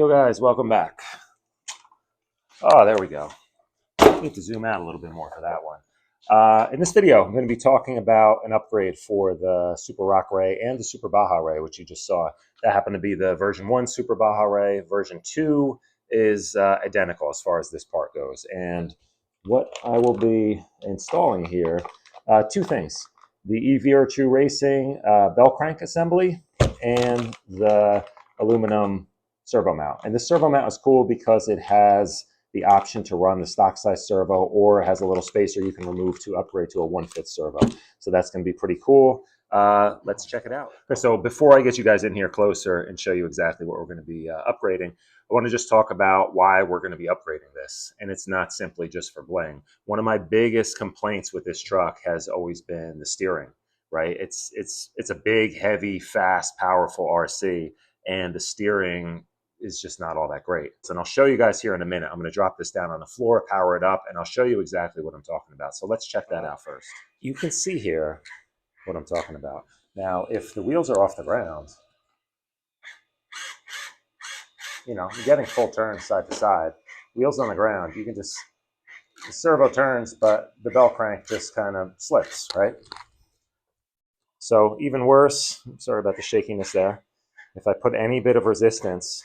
Yo guys, welcome back. Oh, there we go. I need to zoom out a little bit more for that one. In this video, I'm going to be talking about an upgrade for the Super Rock Ray and the Super Baja Rey, which you just saw. That happened to be the version 1 Super Baja Rey. Version 2 is identical as far as this part goes. And what I will be installing here, two things. The E-Viratrue Racing bell crank assembly and the aluminum servo mount. And this servo mount is cool because it has the option to run the stock size servo, or it has a little spacer you can remove to upgrade to a 1/5 servo. So that's going to be pretty cool. Let's check it out. Okay, so before I get you guys in here closer and show you exactly what we're going to be upgrading, I want to just talk about why we're going to be upgrading this. And it's not simply just for bling. One of my biggest complaints with this truck has always been the steering, right? It's a big, heavy, fast, powerful RC, and the steering is just not all that great. And I'll show you guys here in a minute. I'm going to drop this down on the floor, power it up, and I'll show you exactly what I'm talking about. So let's check that out first. You can see here what I'm talking about. Now, if the wheels are off the ground, you know, you're getting full turns side to side. Wheels on the ground, you can just, the servo turns, but the bell crank just kind of slips, right? So even worse, sorry about the shakiness there. If I put any bit of resistance,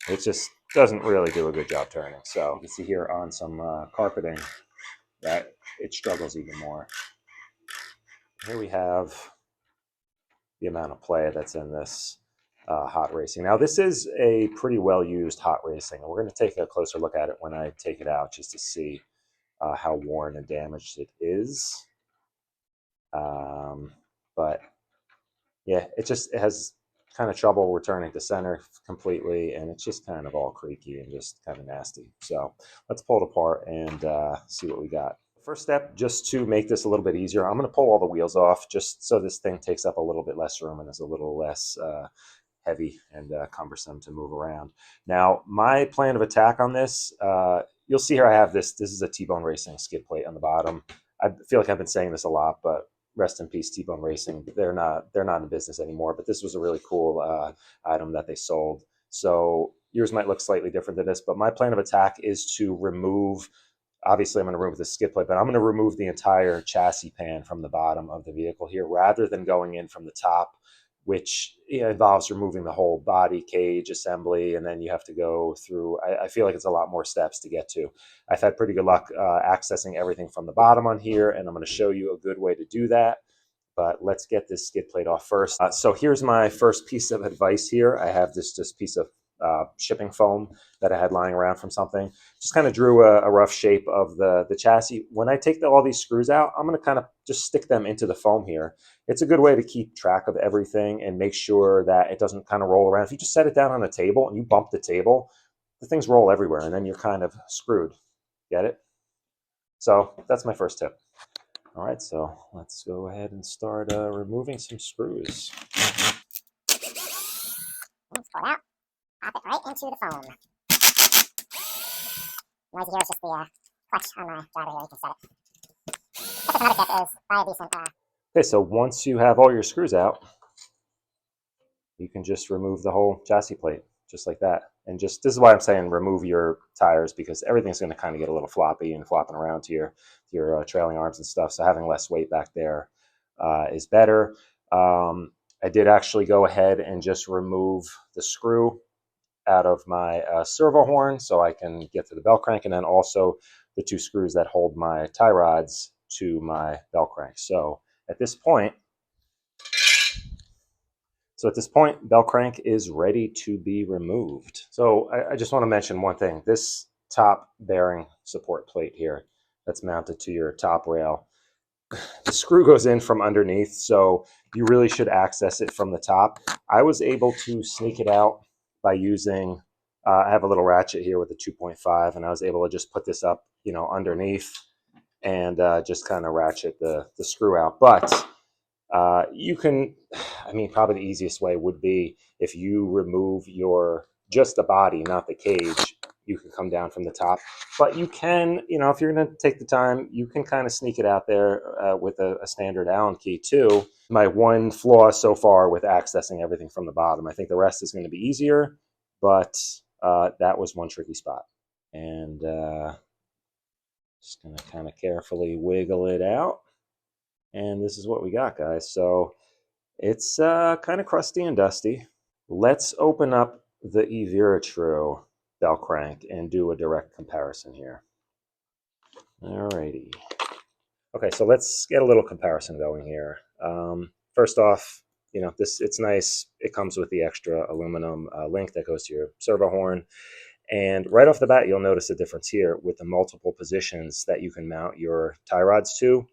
it just doesn't really do a good job turning. So you can see here on some carpeting that it struggles even more. Here we have the amount of play that's in this hot racing. Now this is a pretty well used hot racing, and we're going to take a closer look at it when I take it out just to see how worn and damaged it is. But yeah, it has kind of trouble returning to center completely, and it's just kind of all creaky and just kind of nasty. So let's pull it apart and see what we got. First step, just to make this a little bit easier, I'm going to pull all the wheels off just so this thing takes up a little bit less room and is a little less heavy and cumbersome to move around. Now, my plan of attack on this, you'll see here I have this. This is a T-Bone Racing skid plate on the bottom. I feel like I've been saying this a lot, but rest in peace, T-Bone Racing. They're not in business anymore, but this was a really cool item that they sold. So yours might look slightly different than this, but my plan of attack is to remove, obviously I'm going to remove the skid plate, but I'm going to remove the entire chassis pan from the bottom of the vehicle here rather than going in from the top, which involves removing the whole body cage assembly, and then you have to go through, I feel like it's a lot more steps to get to. I've had pretty good luck accessing everything from the bottom on here, and I'm going to show you a good way to do that. But let's get this skid plate off first. So here's my first piece of advice here. I have this piece of shipping foam that I had lying around from something. Just kind of drew a rough shape of the chassis. When I take all these screws out, I'm going to kind of just stick them into the foam here. It's a good way to keep track of everything and make sure that it doesn't kind of roll around. If you just set it down on a table and you bump the table, the things roll everywhere and then you're kind of screwed. Get it? So that's my first tip. All right, so let's go ahead and start removing some screws. Let's pull it out. Pop it right into the foam. Noisy here is just the clutch on the driver here. You can set it. That's another tip is buy a decent. Okay, so once you have all your screws out, you can just remove the whole chassis plate, just like that. And just, this is why I'm saying remove your tires, because everything's going to kind of get a little floppy and flopping around to your trailing arms and stuff. So having less weight back there is better. I did actually go ahead and just remove the screw out of my servo horn so I can get to the bell crank, and then also the 2 screws that hold my tie rods to my bell crank. So at this point, bell crank is ready to be removed. So I just want to mention one thing. This top bearing support plate here that's mounted to your top rail, the screw goes in from underneath, so you really should access it from the top. I was able to sneak it out by using, I have a little ratchet here with a 2.5, and I was able to just put this up, you know, underneath and just kind of ratchet the screw out. But you can, I mean, probably the easiest way would be if you remove just the body, not the cage, you can come down from the top. But you can, you know, if you're going to take the time, you can kind of sneak it out there with a standard Allen key too. My one flaw so far with accessing everything from the bottom. I think the rest is going to be easier. but that was one tricky spot. And just going to kind of carefully wiggle it out. And this is what we got, guys. So it's kind of crusty and dusty. Let's open up the E-Viratrue bell crank and do a direct comparison here. Alrighty. Okay, so let's get a little comparison going here. First off, it's nice. It comes with the extra aluminum link that goes to your servo horn. And right off the bat, you'll notice a difference here with the multiple positions that you can mount your tie rods to.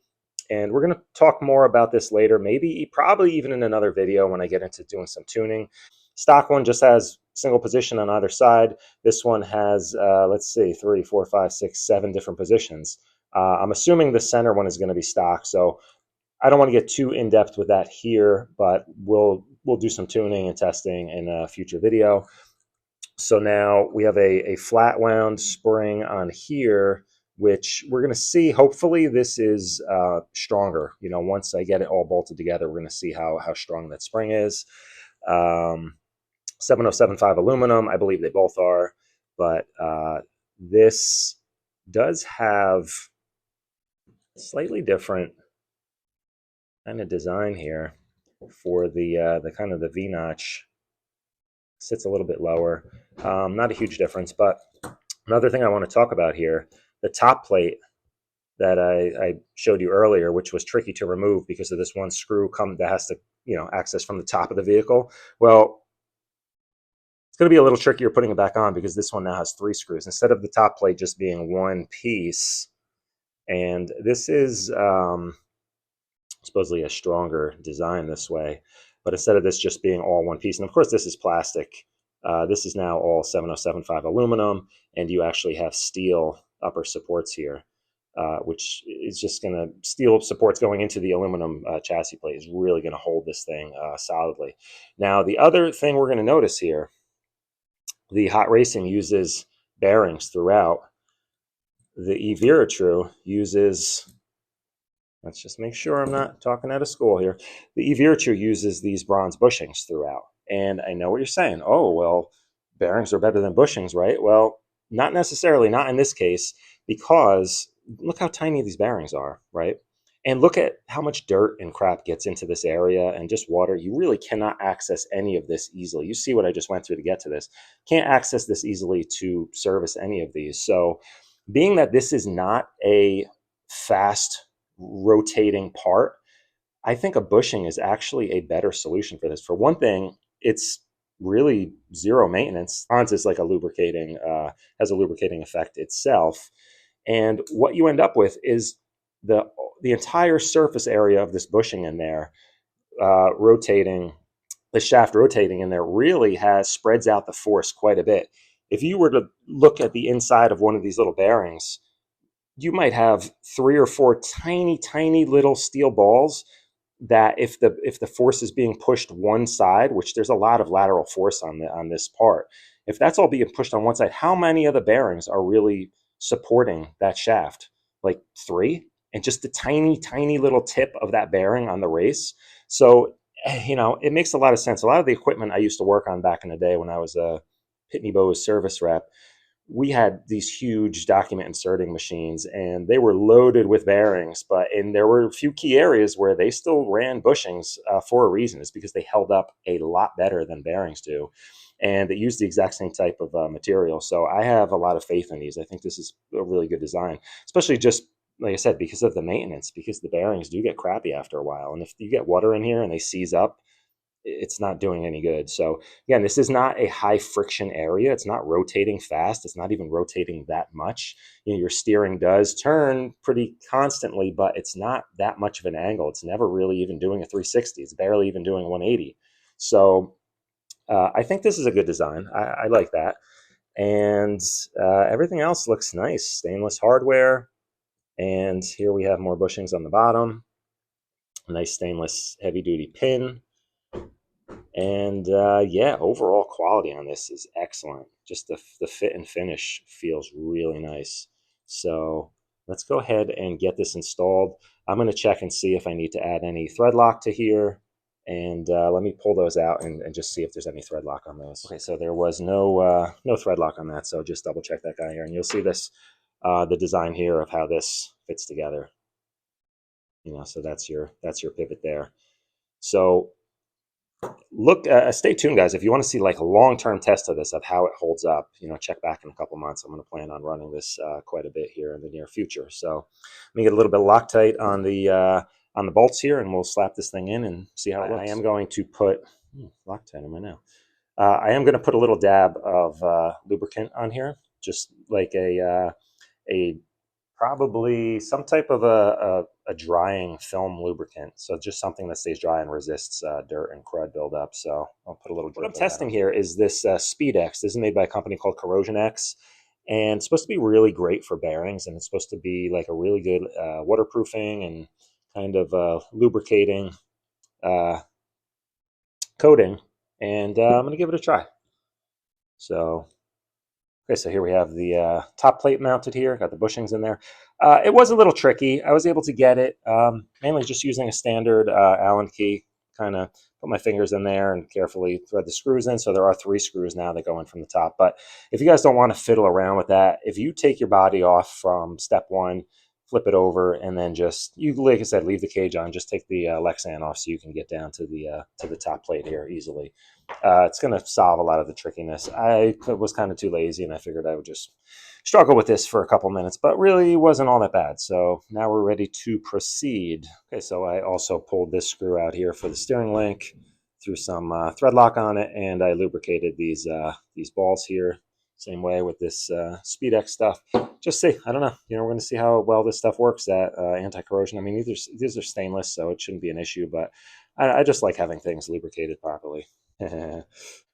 And we're going to talk more about this later, probably even in another video when I get into doing some tuning. Stock one just has single position on either side. This one has, let's see, 3, 4, 5, 6, 7 different positions. I'm assuming the center one is going to be stock, so I don't want to get too in-depth with that here, but we'll do some tuning and testing in a future video. So now we have a flat wound spring on here, which we're going to see. Hopefully this is stronger. Once I get it all bolted together, we're going to see how strong that spring is. 7075 aluminum, I believe they both are, but this does have slightly different kind of design here for the kind of the V-notch. Sits a little bit lower. Not a huge difference, but another thing I want to talk about here, the top plate that I showed you earlier, which was tricky to remove because of this one screw that has to access from the top of the vehicle. Well, it's going to be a little trickier putting it back on because this one now has 3 screws instead of the top plate just being one piece. And this is supposedly a stronger design this way. But instead of this just being all one piece, and of course this is plastic, this is now all 7075 aluminum, and you actually have steel upper supports here, which is just going to, steel supports going into the aluminum chassis plate is really going to hold this thing solidly. Now, the other thing we're going to notice here, the Hot Racing uses bearings throughout. The E-Viratrue uses, let's just make sure I'm not talking out of school here. The E-Viratrue uses these bronze bushings throughout. And I know what you're saying. Oh, well, bearings are better than bushings, right? Well, not necessarily, not in this case, because look how tiny these bearings are, right? And look at how much dirt and crap gets into this area and just water. You really cannot access any of this easily. You see what I just went through to get to this. Can't access this easily to service any of these. So being that this is not a fast rotating part, I think a bushing is actually a better solution for this. For one thing, it's really zero maintenance. Hans is like a lubricating, has a lubricating effect itself. And what you end up with is the entire surface area of this bushing in there rotating, the shaft rotating in there really spreads out the force quite a bit. If you were to look at the inside of one of these little bearings, you might have 3 or 4 tiny, tiny little steel balls that if the force is being pushed one side, which there's a lot of lateral force on this part, if that's all being pushed on one side, how many of the bearings are really supporting that shaft? Like 3, and just the tiny, tiny little tip of that bearing on the race. So, it makes a lot of sense. A lot of the equipment I used to work on back in the day when I was a Pitney Bowes service rep, we had these huge document inserting machines and they were loaded with bearings, and there were a few key areas where they still ran bushings for a reason. It's because they held up a lot better than bearings do, and they used the exact same type of material. So I have a lot of faith in these. I think this is a really good design, especially just like I said, because of the maintenance, because the bearings do get crappy after a while. And if you get water in here and they seize up, it's not doing any good. So again, this is not a high friction area. It's not rotating fast. It's not even rotating that much. Your steering does turn pretty constantly, but it's not that much of an angle. It's never really even doing a 360. It's barely even doing 180. So I think this is a good design. I like that. And everything else looks nice. Stainless hardware. And here we have more bushings on the bottom. A nice stainless heavy duty pin. And yeah, overall quality on this is excellent. Just the fit and finish feels really nice. So let's go ahead and get this installed. I'm going to check and see if I need to add any thread lock to here. And let me pull those out and just see if there's any thread lock on those. Okay, so there was no thread lock on that, so just double check that guy here, and you'll see this, the design here of how this fits together. So that's your pivot there. So look, stay tuned, guys. If you want to see like a long-term test of this, of how it holds up, check back in a couple months. I'm going to plan on running this quite a bit here in the near future. So let me get a little bit of Loctite on the bolts here, and we'll slap this thing in and see how it looks. I am going to put Loctite on my now. I am going to put a little dab of lubricant on here, just like a probably some type of a drying film lubricant. So just something that stays dry and resists dirt and crud buildup. So I'll put a little drip. What I'm testing here is this Speed X. This is made by a company called Corrosion X. And it's supposed to be really great for bearings. And it's supposed to be like a really good waterproofing and kind of lubricating coating. And I'm going to give it a try. So okay, so here we have the top plate mounted here. Got the bushings in there. It was a little tricky. I was able to get it mainly just using a standard Allen key. Kind of put my fingers in there and carefully thread the screws in. So there are 3 screws now that go in from the top. But if you guys don't want to fiddle around with that, if you take your body off from step 1, flip it over, and then like I said, leave the cage on. Just take the Lexan off so you can get down to the top plate here easily. It's going to solve a lot of the trickiness. I was kind of too lazy, and I figured I would just struggle with this for a couple minutes, but really wasn't all that bad. So now we're ready to proceed. Okay, so I also pulled this screw out here for the steering link, threw some thread lock on it, and I lubricated these balls here. Same way with this Speed X stuff. Just see, I don't know. We're going to see how well this stuff works at anti-corrosion. I mean, these are stainless, so it shouldn't be an issue, but I just like having things lubricated properly.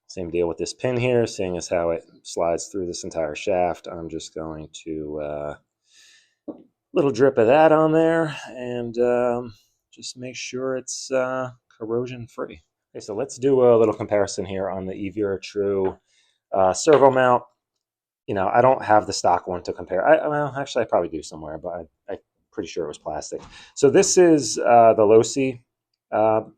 Same deal with this pin here, seeing as how it slides through this entire shaft. I'm just going to little drip of that on there and just make sure it's corrosion free. Okay, so let's do a little comparison here on the E-Viratrue servo mount. I don't have the stock one to compare. Well, actually, I probably do somewhere, but I'm pretty sure it was plastic. So this is the Losi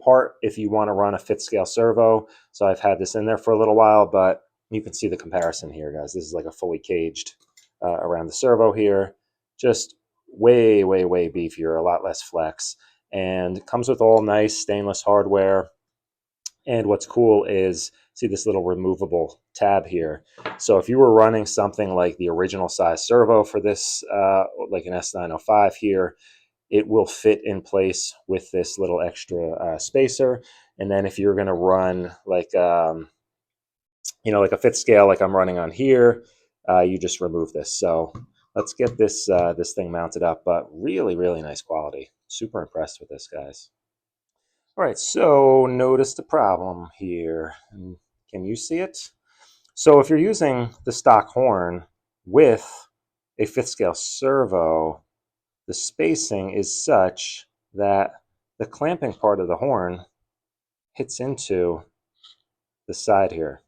part if you want to run a 5th scale servo. So I've had this in there for a little while, but you can see the comparison here, guys. This is like a fully caged around the servo here. Just way, way, way beefier, a lot less flex, and comes with all nice stainless hardware. And what's cool is, see this little removable tab here. So if you were running something like the original size servo for this, like an S905 here, it will fit in place with this little extra spacer. And then if you're going to run like, like a 5th scale, like I'm running on here, you just remove this. So let's get this thing mounted up, but really, really nice quality. Super impressed with this, guys. All right, so notice the problem here. Can you see it? So if you're using the stock horn with a 5th scale servo, the spacing is such that the clamping part of the horn hits into the side here.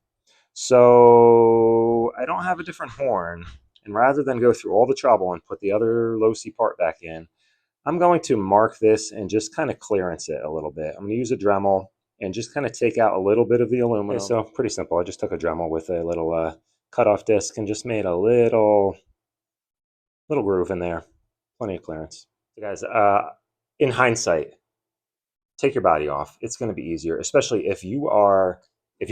So I don't have a different horn, and rather than go through all the trouble and put the other Losi part back in, I'm going to mark this and just kind of clearance it a little bit. I'm going to use a Dremel and just kind of take out a little bit of the aluminum. Okay, so pretty simple. I just took a Dremel with a little cutoff disc and just made a little groove in there. Plenty of clearance. So guys, in hindsight, take your body off. It's going to be easier, especially if you're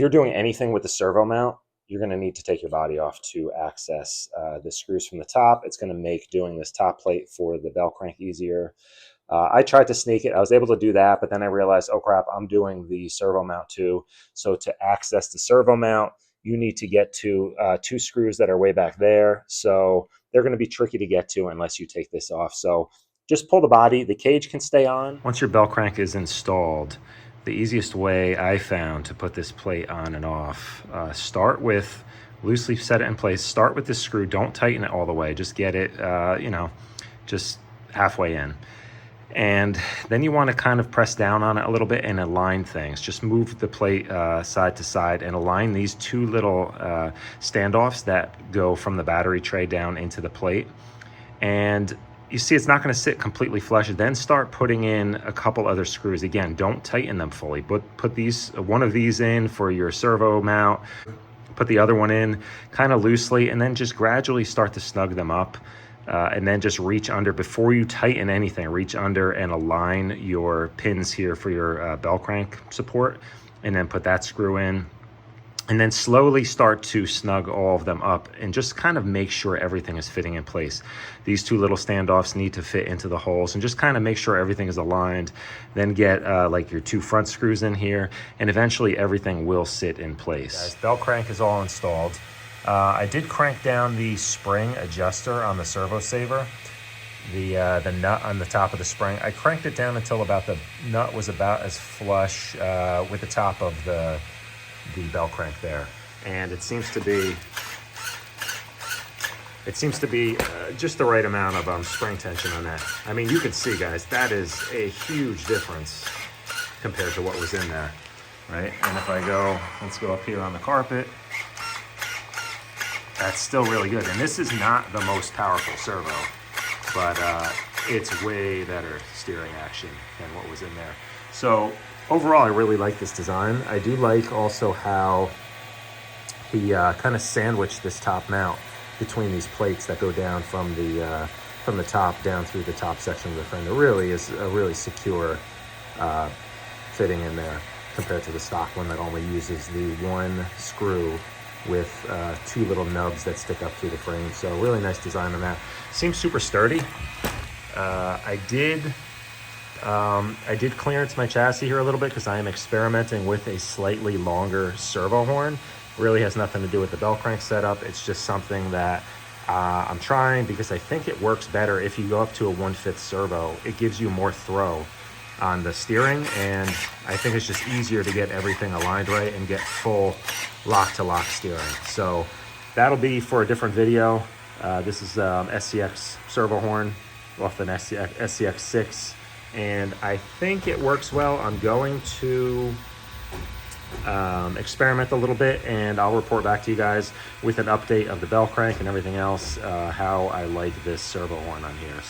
doing anything with the servo mount. You're going to need to take your body off to access the screws from the top. It's going to make doing this top plate for the bell crank easier. I tried to sneak it. I was able to do that, but then I realized, oh crap, I'm doing the servo mount too. So to access the servo mount, you need to get to 2 screws that are way back there. So they're going to be tricky to get to unless you take this off. So just pull the body. The cage can stay on. Once your bell crank is installed, the easiest way I found to put this plate on and off, start with, loosely set it in place, start with the screw, don't tighten it all the way, just get it, just halfway in. And then you want to kind of press down on it a little bit and align things. Just move the plate side to side and align these 2 little standoffs that go from the battery tray down into the plate. And you see it's not going to sit completely flush. Then start putting in a couple other screws. Again, don't tighten them fully, but put one of these in for your servo mount, put the other one in kind of loosely, and then just gradually start to snug them up. And then just reach under before you tighten anything. Reach under and align your pins here for your bell crank support, and then put that screw in. And then slowly start to snug all of them up and just kind of make sure everything is fitting in place. These two little standoffs need to fit into the holes, and just kind of make sure everything is aligned. Then get like your two front screws in here, and eventually everything will sit in place. Guys, bell crank is all installed. I did crank down the spring adjuster on the servo saver, the nut on the top of the spring. I cranked it down until about the nut was about as flush with the top of the bell crank there, and it seems to be just the right amount of spring tension on that. I mean, you can see, guys, that is a huge difference compared to what was in there, right? And if I go, let's go up here on the carpet, that's still really good. And this is not the most powerful servo, but it's way better steering action than what was in there. So overall, I really like this design. I do like also how he kind of sandwiched this top mount between these plates that go down from the top down through the top section of the frame. It really is a really secure fitting in there compared to the stock one that only uses the one screw with two little nubs that stick up through the frame. So really nice design on that. Seems super sturdy. I did clearance my chassis here a little bit because I am experimenting with a slightly longer servo horn. Really has nothing to do with the bell crank setup. It's just something that I'm trying because I think it works better if you go up to a 1/5 servo. It gives you more throw on the steering, and I think it's just easier to get everything aligned right and get full lock-to-lock steering. So that'll be for a different video. This is SCX servo horn off an SCX 6. And I think it works well. I'm going to experiment a little bit, and I'll report back to you guys with an update of the bell crank and everything else, how I like this servo horn on here.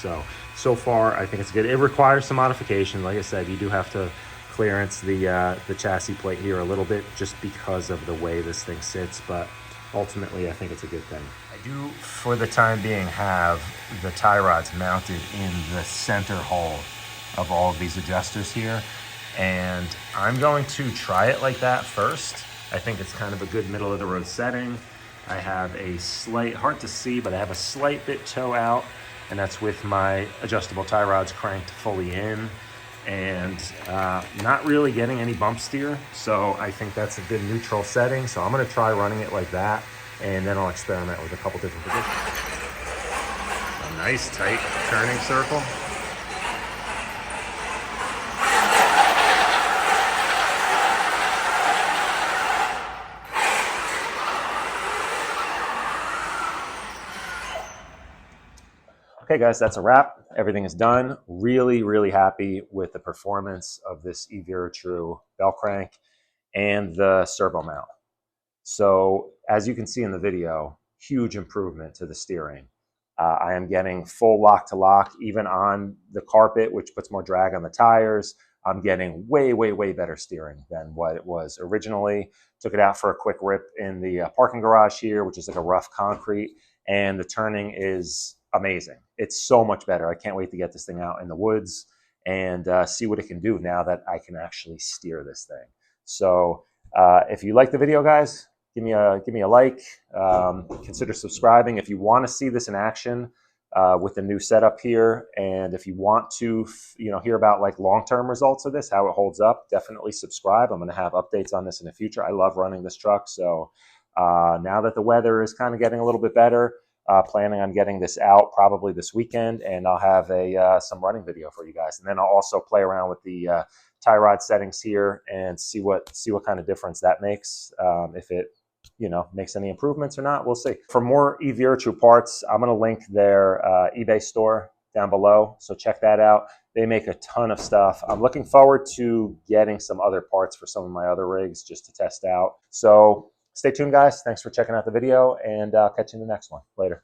So far, I think it's good. It requires some modification. Like I said, you do have to clearance the chassis plate here a little bit just because of the way this thing sits, but ultimately, I think it's a good thing. I do, for the time being, have the tie rods mounted in the center hole of all of these adjusters here, and I'm going to try it like that first. I think it's kind of a good middle of the road setting. I have a slight, hard to see, but I have a slight bit toe out, and that's with my adjustable tie rods cranked fully in, and not really getting any bump steer. So I think that's a good neutral setting. So I'm gonna try running it like that, and then I'll experiment with a couple different positions. A nice tight turning circle. Okay guys, that's a wrap. Everything is done. Really happy with the performance of this E-Viratrue bell crank and the servo mount. So as you can see in the video, huge improvement to the steering. I am getting full lock to lock, even on the carpet, which puts more drag on the tires. I'm getting way better steering than what it was originally. Took it out for a quick rip in the parking garage here, which is like a rough concrete, and the turning is amazing. It's so much better. I can't wait to get this thing out in the woods and see what it can do now that I can actually steer this thing. So if you like the video, guys, give me a like. Consider subscribing if you want to see this in action with the new setup here, and if you want to hear about like long-term results of this, how it holds up, definitely subscribe. I'm going to have updates on this in the future. I love running this truck, so now that the weather is kind of getting a little bit better, planning on getting this out probably this weekend, and I'll have some running video for you guys, and then I'll also play around with the tie rod settings here and see what kind of difference that makes. If it makes any improvements or not, we'll see. For more E-Viratrue parts, I'm going to link their eBay store down below, so check that out. They make a ton of stuff. I'm looking forward to getting some other parts for some of my other rigs just to test out. So stay tuned, guys. Thanks for checking out the video, and I'll catch you in the next one. Later.